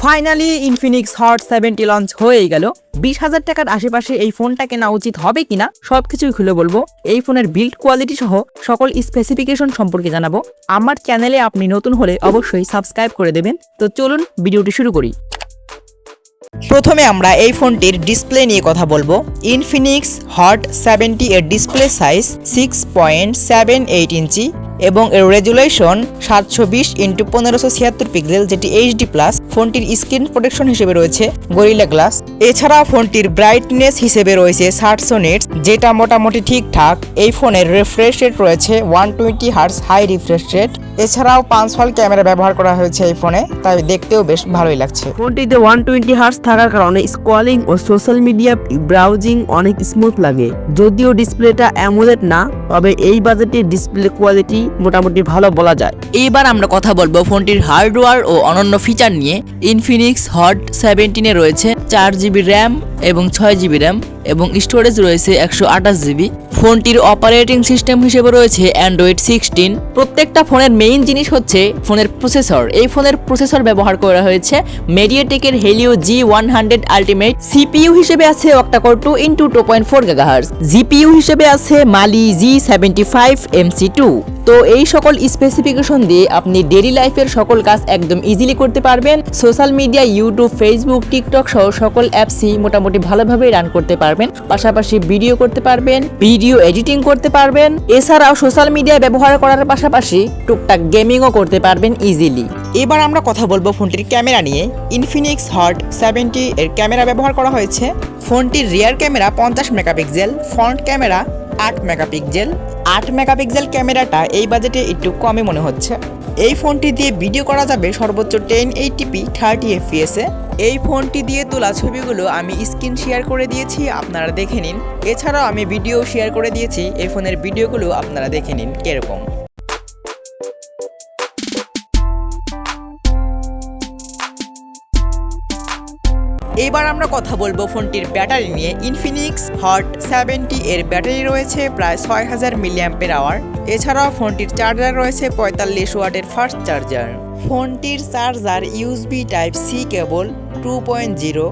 Finally Infinix hot 70 launch হয়েই গেল। 20,000 টাকার আশেপাশে এই ফোনটা কেনা উচিত হবে কিনা সবকিছুই খুলে বলবো। এই ফোনের বিল্ড কোয়ালিটি সহ সকল স্পেসিফিকেশন সম্পর্কে জানাবো। আমার চ্যানেলে আপনি নতুন হলে অবশ্যই সাবস্ক্রাইব করে দেবেন। তো চলুন ভিডিওটি শুরু করি। প্রথমে আমরা এই ফোনটির ডিসপ্লে নিয়ে কথা বলবো। ইনফিনিক্স হট 70 এর ডিসপ্লে সাইজ 6.78 ইঞ্চি এবং এর রেজুলেশন 720x1576 পিক্সেল, যেটি এইচডি প্লাস। ফোনটির স্ক্রিন প্রোটেকশন হিসেবে রয়েছে গরিলা গ্লাস। এছাড়া ফোনটির ব্রাইটনেস হিসেবে রয়েছে 700 নিটস, যেটা মোটামুটি ঠিকঠাক। এই ফোনের রিফ্রেশ রেট রয়েছে 120 হার্টজ হাই রিফ্রেশ রেট। এছাড়াও 5 ক্যামেরা ব্যবহার করা হয়েছে এই ফোনে, তাই দেখতেও বেশ ভালোই লাগছে। ফোনটিতে 120 হার্টজ থাকার কারণে স্ক্রলিং ও সোশ্যাল মিডিয়া ব্রাউজিং অনেক স্মুথ লাগে। যদিও ডিসপ্লেটা অ্যামোলেড না, তবে এই বাজেটে ডিসপ্লে কোয়ালিটি মোটামুটি ভালো বলা যায়। এবার আমরা কথা বলবো ফোনটির হার্ডওয়্যার ও অন্যান্য ফিচার নিয়ে। ইনফিনিক্স হট 17 এ রয়েছে 4GB র্যাম এবং 6GB র্যাম এবং স্টোরেজ রয়েছে 128GB। ফোনটির অপারেটিং সিস্টেম হিসেবে রয়েছে অ্যান্ড্রয়েড 16। প্রত্যেকটা ফোনের মেইন জিনিস হচ্ছে ফোনের প্রসেসর। এই ফোনের প্রসেসর ব্যবহার করা হয়েছে মেডিয়াটেকের হেলিও G100 আলটিমেট। সিপিইউ হিসেবে আছে অক্টা-কোর 2x2.4 GHz। জিপিইউ হিসেবে আছে মালি G75MC2। তো এই সকল স্পেসিফিকেশন দিয়ে আপনি ডেইলি লাইফের সকল কাজ একদম ইজিলি করতে পারবেন। Social media, YouTube, Facebook, TikTok সহ সকল অ্যাপসই মোটামুটি ভালোভাবে রান করতে পারবেন। পাশাপাশি ভিডিও করতে পারবেন, ভিডিও এডিটিং করতে পারবেন। এছাড়াও সোশ্যাল মিডিয়া ব্যবহার করার পাশাপাশি টুকটাক গেমিংও করতে পারবেন ইজিলি। এবার আমরা কথা বলবো ফোনটির ক্যামেরা নিয়ে। ইনফিনিক্স হট 70 এর ক্যামেরা ব্যবহার করা হয়েছে। ফোনটির rear camera 50 megapixel, front camera 8 megapixel. 8 megapixel ক্যামেরাটা এই বাজেটে একটু কমই মনে হচ্ছে। এই ফোনটি দিয়ে ভিডিও করা যাবে সর্বোচ্চ 1080p 30 fps এ। এই ফোনটি দিয়ে তোলা ছবিগুলো আমি স্ক্রিন শেয়ার করে দিয়েছি, আপনারা দেখে নিন। এছাড়াও আমি ভিডিও শেয়ার করে দিয়েছি, এই ফোনের ভিডিওগুলো আপনারা দেখে নিন কিরকম। এবার আমরা কথা বলবো ফোনটির ব্যাটারি নিয়ে। ইনফিনিক্স হট 70 এর ব্যাটারি রয়েছে প্রায় 6000 mAh। এছাড়াও ফোনটির চার্জার রয়েছে 45 ওয়াটের ফাস্ট চার্জার। ফোনটির charger USB type C cable 2.0।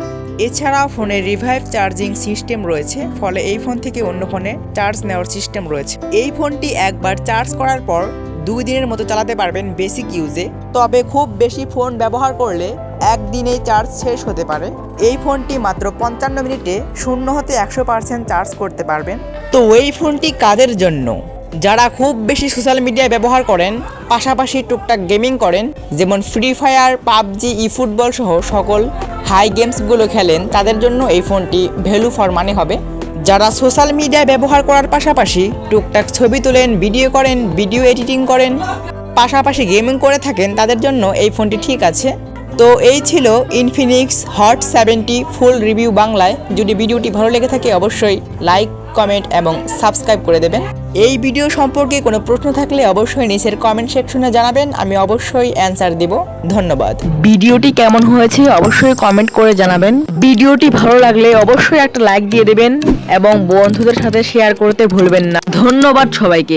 এছাড়াও ফোনের রিভাইভ চার্জিং সিস্টেম রয়েছে, ফলে এই ফোন থেকে অন্য ফোনে চার্জ নেওয়ার সিস্টেম রয়েছে। এই ফোনটি একবার চার্জ করার পর 2 দিনের মতো চালাতে পারবেন বেসিক ইউজে। তবে খুব বেশি ফোন ব্যবহার করলে একদিনেই চার্জ শেষ হতে পারে। এই ফোনটি মাত্র 55 মিনিটে 0 হতে 100% চার্জ করতে পারবেন। তো এই ফোনটি কাদের জন্য? যারা খুব বেশি সোশ্যাল মিডিয়া ব্যবহার করেন, পাশাপাশি টুকটাক গেমিং করেন, যেমন ফ্রি ফায়ার, পাবজি, ই ফুটবল সহ সকল হাই গেমসগুলো খেলেন, তাদের জন্য এই ফোনটি ভ্যালু ফর মানি হবে। যারা সোশ্যাল মিডিয়া ব্যবহার করার পাশাপাশি টুকটাক ছবি তোলেন, ভিডিও করেন, ভিডিও এডিটিং করেন, পাশাপাশি গেমিং করে থাকেন, তাদের জন্য এই ফোনটি ঠিক আছে। তো এই ছিল ইনফিনিক্স হট 70 ফুল রিভিউ বাংলায়। যদি ভিডিওটি ভালো লেগে থাকে অবশ্যই লাইক, কমেন্ট এবং সাবস্ক্রাইব করে দেবেন। এই ভিডিও সম্পর্কে কোনো প্রশ্ন থাকলে অবশ্যই নিচের কমেন্ট সেকশনে জানাবেন, আমি অবশ্যই অ্যান্সার দিব। ধন্যবাদ। ভিডিওটি কেমন হয়েছে অবশ্যই কমেন্ট করে জানাবেন। ভিডিওটি ভালো লাগলে অবশ্যই একটা লাইক দিয়ে দেবেন এবং বন্ধুদের সাথে শেয়ার করতে ভুলবেন না। ধন্যবাদ সবাইকে।